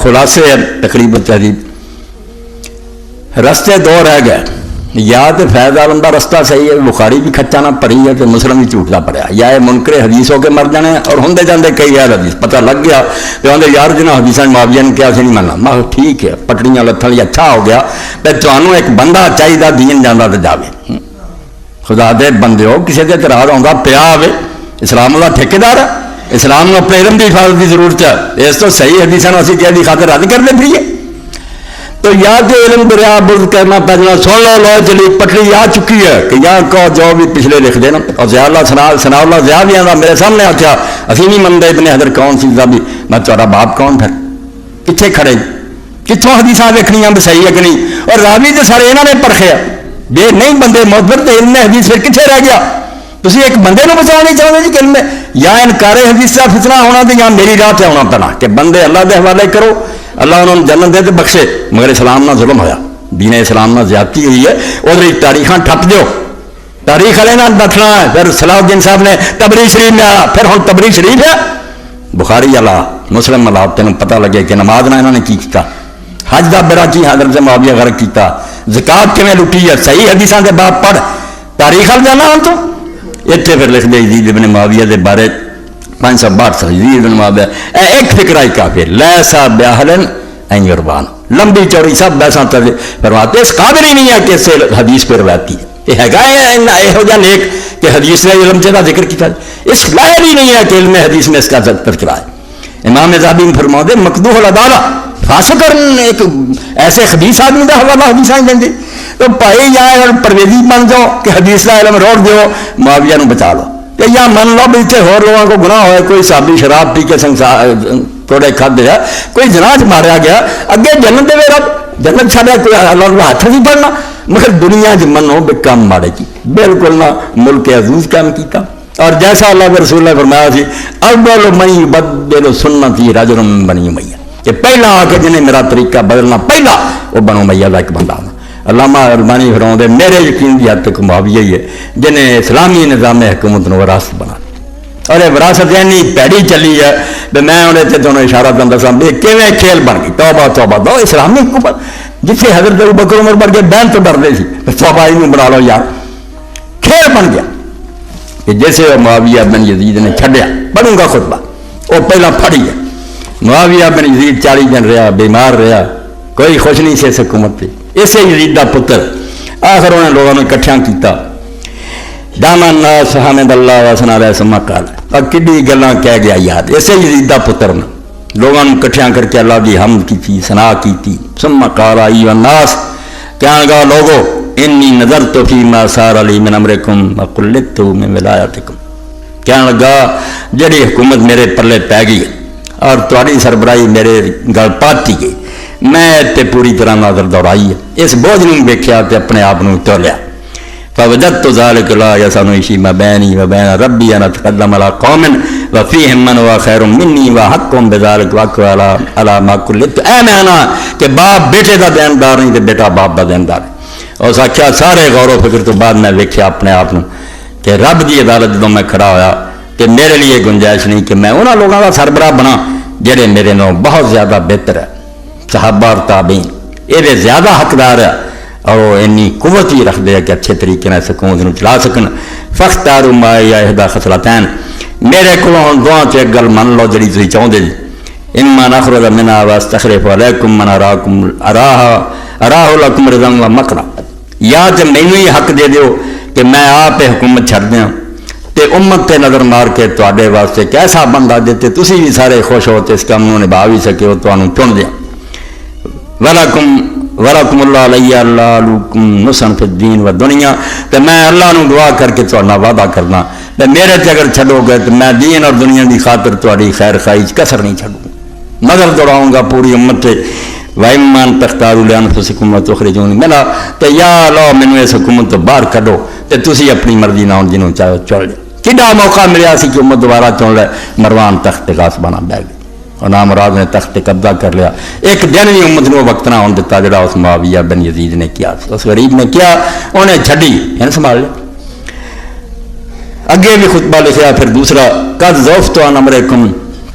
خلاصے تقریب تہذیب رستے دو رہ گئے، یا تو فیض عالم کا رستہ صحیح ہے، بخاری بھی کھچا نہ پڑی ہے، تو مسلم بھی جھوٹا پڑیا، یا یہ منکر حدیث ہو کے مر جانے، اور ہوں جانے کئی غیر حدیث پتہ لگ گیا تو آدھے یار جنہیں حدیث معاویہ نے کیا نہیں ماننا، میں ٹھیک ہے پٹڑیاں لتھن لی اچھا ہو گیا، تو تمہیں ایک بندہ چاہیے دین جانا تو جائے، خدا دے بندے ہو کسی کے اعتراض آتا پیا آئے، اسلام کا ٹھیکیدار ہے، اسلام اپنے علم کی حفاظت کی ضرورت ہے، اس تو صحیح حدیثوں اسی کی خاطر رد کرتے پھریے، تو یا کہ علم دریا برد کرنا پینا سن لو چلی پٹڑی آ چکی ہے کہ یا کہو جو بھی پچھلے لکھ دینا، اور ضیاء اللہ ثنا اللہ ضیاء بھی آتا میرے سامنے آخیا اسی نہیں منتے ابن حجر کون سی بھی میں تھوڑا باپ کون پھر کتنے کھڑے کتوں حدیث دیکھنیاں بھی صحیح ہے کہ نہیں، اور راوی تو سارے یہاں نے پرکھیا جی نہیں بندے معتبر تو علم حدیث پھر کتنے رہ گیا، تھی ایک بندے کو بچا نہیں چاہتے جی کہ علم یا انکار حدیث کا فتنہ ہونا تو یا میری راہ سے ہونا پینا کہ بندے اللہ کے حوالے کرو، اللہ انہوں نے جنت دے تو بخشے، مگر اسلام نہ ظلم ہویا، دین اسلام نہ زیادتی ہوئی ہے، ادھر تاریخ ٹپ دیو، تاریخ والے نہ دکھنا ہے، پھر صلاح الدین صاحب نے تبری شریف میں آیا، پھر ہوں تبری شریف ہے بخاری والا مسلم والا، تینوں پتہ لگے کہ نماز نہ انہوں نے کی کیتا، حج دا بیڑا کی حضرت معاویہ غرق کیتا، زکات کیویں لٹی ہے، صحیح حدیثاں دے باب پڑھ، تاریخ وال جانا ہوں تو اتنے پھر لکھ دے یزید بن معاویہ دے بارے 562 یزید بن معاویہ ایک فکرہ ہی کافی لیسا بیاہلن این یربان، لمبی چوڑی سب بحثاں فرماتے اس قابل ہی نہیں ہے کہ اس سے حدیث پہ روایت کی یہ ہے گا یہو جہاں نیک کہ حدیث نے علم کا ذکر کیا، اس لائل ہی نہیں ہے کہ علم حدیث میں اس کا تذکرہ ہے۔ امام ذہبی میں فرماتے مقدوح العدالہ فاسق ایک ایسے خبیث آدمی کا حوالہ حدیث نہیں دیں تو بھائی یا پرویزی بن جاؤ کہ حدیث کا علم روڑ دیو معاویہ نو بچا لو، کہ یا من لو بھی اتنے ہور لوگوں کو گناہ ہوئے، کوئی صحابی شراب پی کے توڑے کھدے ہے، کوئی جناز ماریا گیا، اگے جنت دے رب جنت چھڑیا، کوئی اللہ کا ہاتھ نہیں پڑنا، مگر دنیا چ منو بے کام مارے کی بالکل نہ ملک عزوز کام کیتا، اور جیسا اللہ کے رسول نے فرمایا سی اول من یبدل سنتی رجل من بنی امیہ کہ پہلا آ کے جنہیں میرا طریقہ بدلنا پہلا وہ بنو امیہ کا ایک بندہ ہونا۔ علامہ علمانی فرماتے میرے یقین کی حد تک معاویہ ہی ہے جنہیں اسلامی نظام حکومت نے وراثت بنا، اور یہ وراثت اینی پیڑی چلی ہے تو میں انہیں سے دونوں اشارہ کرتا سا بھی کیویں کھیل بن گئی، توبہ توبہ دو اسلامی حکومت جتنے حضرت ابوبکر عمر بن کے بہن تو ڈرتے سی توبہ ہی بنا لو یار، کھیل بن گیا کہ جیسے معاویہ بن یزید نے چھڈیا پڑھوں گا خطبہ وہ پہلا پھڑی ہے، معاویہ بن یزید 40 دن رہا بیمار رہا، کوئی خوش نہیں سے اس حکومت پہ، اسے یزید کا پتر آخر انہیں لوگوں نے اکٹھا کیتا دامن الناس حمد اللہ وثنا علیہ ثم قال، اور کڈی گلاں کہہ گیا یاد، اسے یزید کا پتر نے لوگوں نے اکٹھا کر کے اللہ کی حمد کی تھی ثنا کی تھی، ثم قال ایھا الناس کہنے لگا لوگو انی نظرت فیما صار لی من امرکم وقلت من ولایتکم، کہنے لگا جڑی حکومت میرے پلے پی گئی اور تہاڈی سربراہی میرے گل پاتی گئی، میں تے پوری طرح نظر دوڑائی ہے، اس بوجھ نہیں ویکھیا تے اپنے آپ کو تولیا، فوجدت ذلک لا یسعنی فیما بینی وبین ربی ان اتقدم علی قوم وفیہم من ہوا خیر منی وحقهم بذلک وقع علی ما قلت، اے میں نا کہ باپ بیٹے دا دیندار نہیں تے بیٹا باپ دا دیندار ہے، اور ساکھیا سارے غور و فکر تو بعد میں ویکھیا اپنے آپ کہ رب دی عدالت جدوں میں کھڑا ہویا کہ میرے لیے گنجائش نہیں کہ میں انہاں لوگوں کا سربراہ بنا جڑے میرے نوں بہت زیادہ بہتر ہے، صحابہ اور تابعین یہ زیادہ حقدار ہے اور وہ اینی قوت ہی رکھ دے کہ اچھے طریقے سے حکومت کو چلا سکن، فاختاروا ما احدی خصلتین، میرے کو ہن دعا چ ایک گل من لو جڑی تسی چاہندے جی، اما نخرج منها واستخلف علیکم من اراکم اراہ لکم رضا و مکرا، یا تے مینوں ہی حق دے دیو کہ میں آپ حکومت چھڈ دیاں تے امت تے نظر مار کے تواڈے واسطے ایک ایسا بندہ دیتے تسی بھی سارے خوش ہو تے اس کام نوں نبھا بھی سکے ہو، تانوں چن دیاں، ولکم اللہ علیہ اللہ لکم نصرا فی الدین و دنیا، تو میں اللہ نو دعا کر کے تہاڈا وعدہ کرنا تے میرے تے اگر چھڈو گے تو میں دین اور دنیا دی خاطر تہاڈی خیر خواہی کسر نہیں چھڈوں، نظر دوڑاؤں گا پوری امت تے، وَإِمَّا تَخْتَارُوا لِأَنفُسِكُمْ وَتُخْرِجُونَ مِنْهَا، تے یا اللہ مینوں اس حکومت تو باہر کڈو تے تسی اپنی مرضی نال جنوں چاہو چل جاؤ، کڈا موقع ملیا سی کہ امت دوبارہ چن لے، مروان تخت غاصبانہ بیٹھ گیا اور نامراد نے تخت قبضہ کر لیا، ایک دن بھی امت نو وقت نہ ہونے دیتا جڑا اس معاویہ بن یزید نے کیا، اس غریب نے کیا انہیں چھڈی یعنی سنبھال لیا۔ اگے بھی خطبہ لکھیا پھر دوسرا قد ضعفت عن امرکم،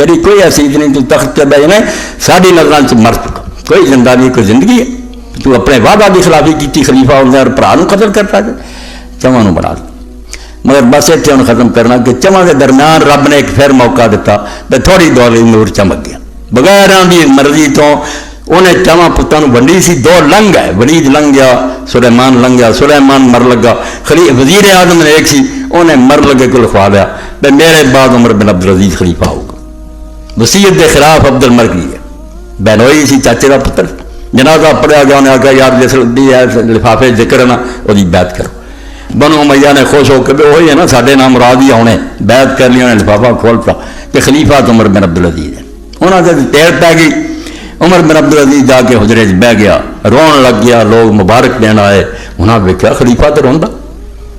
تیری کوئی حیثیت نہیں، تو تخت پہ بیٹھنا ساری نظروں سے مر چکا، کوئی زندہ نہیں، کوئی زندگی ہے، تو اپنے وعدہ کی خلافی کی، خلیفہ ہونے اور بھرا قتل کرتا جائے، چواں بنا دیا۔ مگر بس اتنے ہوں ختم کرنا کہ چواں کے درمیان رب نے ایک پھر موقع دیتا، تو تھوڑی دور نور چمک گیا بغیر دی مرضی تو۔ انہیں چواں پتوں ونڈی سی، دو لنگ ہے، ولید لنگ گیا، سلیمان لنگ گیا، سلیمان مر لگا، وزیر اعظم نے ایک سی انہیں مر لگے کو لکھوا لیا کہ میرے بعد عمر بن عبدالعزیز خلیفہ ہوگا، وصیت کے خلاف عبد الملک ہے، بہنوئی سی چاچے کا پتر، جنازہ پڑھیا گیا، انہیں آگیا یار جس لفافے ذکر ہے نا وہ بیعت کرو۔ بنو امیہ نے خوش ہو کے وہی ہے نا سارے نام مراد ہی آنے، بیعت کر لی، انہیں لفافہ کھولتا کہ خلیفہ تو عمر بن عبدالعزیز ہے۔ انہوں نے دیر پی گئی، عمر بن عبدالعزیز جا کے حجرے بہ گیا، رون لگ گیا، لوگ مبارک دین آئے، انہوں نے دیکھا خلیفہ تو روندا،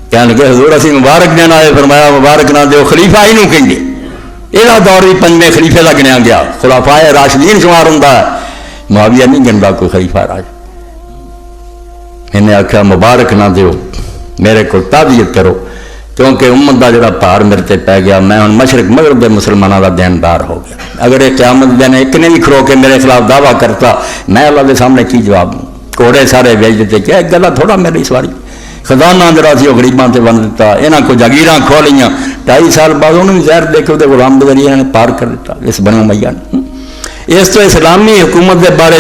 کہنے لگے حضور اسی مبارک دین آئے، فرمایا مبارک نہ دیو، خلیفہ ہی نوں کہیں گے۔ یہ دور بھی پنجویں خلیفے کا گنیا گیا، خلفائے راشدین شمار ہوں، معاویہ نہیں گنتا کوئی خلیفہ راج۔ انہیں آخیا مبارک نہ دیو، میرے کو تعزیت کرو، کیونکہ امت کا جڑا بھار میرے تے پی گیا، میں ہوں مشرق مغرب کے مسلمانوں کا دیندار ہو گیا۔ اگر یہ قیامت دن ایک نے بھی کھلو کے میرے خلاف دعویٰ کرتا، میں اللہ کے سامنے کی جواب دوں؟ کوڑے سارے بیچ دیتے، کیا ایک گلا تھوڑا میری سواری، خزانہ جڑا سی وہ غریباں سے ون دیتا، یہاں کو جاگیراں کھو لیاں، 2.5 سال بعد انہوں نے زہر دے کے وہ غلام کے ذریعے نے پار کر دیتا اس بنو امیہ نے۔ اس تو اسلامی حکومت کے بارے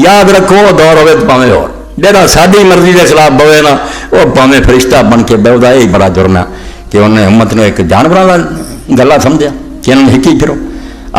یاد رکھو، دور ہوئے تو پاویں اور جہاں ساری مرضی کے خلاف بوے نا وہ پاویں فرشتہ بن کے بہتا، یہی بڑا جرم ہے کہ انہیں امت نے ایک جانوراں کا گلا سمجھا کہ انہوں نے ہکی پھرو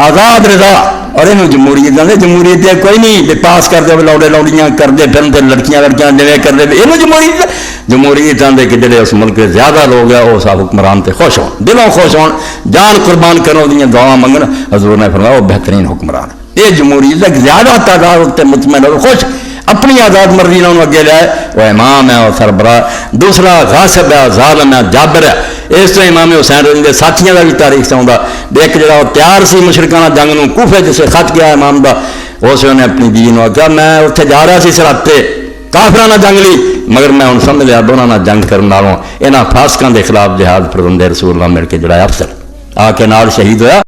آزاد رضا، اور یہ جمہوریت آتے، جمہوریت کوئی نہیں پاس کرتے لوڑے لوڑیاں کرتے پھرتے، لڑکیاں لڑکیاں جویں کرتے، یہ جمہوریت جمہوریت آتے کہ جڑے اس ملک کے زیادہ لوگ ہیں وہ سب حکمران سے خوش ہوں، دلوں خوش ہون، جان قربان کرو دیا دعا منگن، حضور نے فرمایا وہ بہترین حکمران ہے۔ یہ جمہوریت زیادہ تعداد اتنے مطمئن اور خوش، اپنی آزاد مرضی نے اگے لائے، وہ امام ہے، وہ سربراہ، دوسرا غاصب ہے، ظالم ہے، جابر ہے۔ اس طرح امام حسین رضی کے ساتھیوں کا بھی تاریخ چاہتا، ایک جڑا وہ تیار سی مشرکانہ جنگ نو، کوفے جسے خط گیا امام دا، اس نے اپنی بیوی نے آخیا میں اتنے جا رہا سی سرحد تے، کافرانہ جنگ لی، مگر میں ہوں سمجھ لیا دونوں نہ جنگ کرنے والوں یہاں فاسقاں دے خلاف جہاد فرزند رسول اللہ مل کے جڑا افسر آ کے نال شہید ہویا۔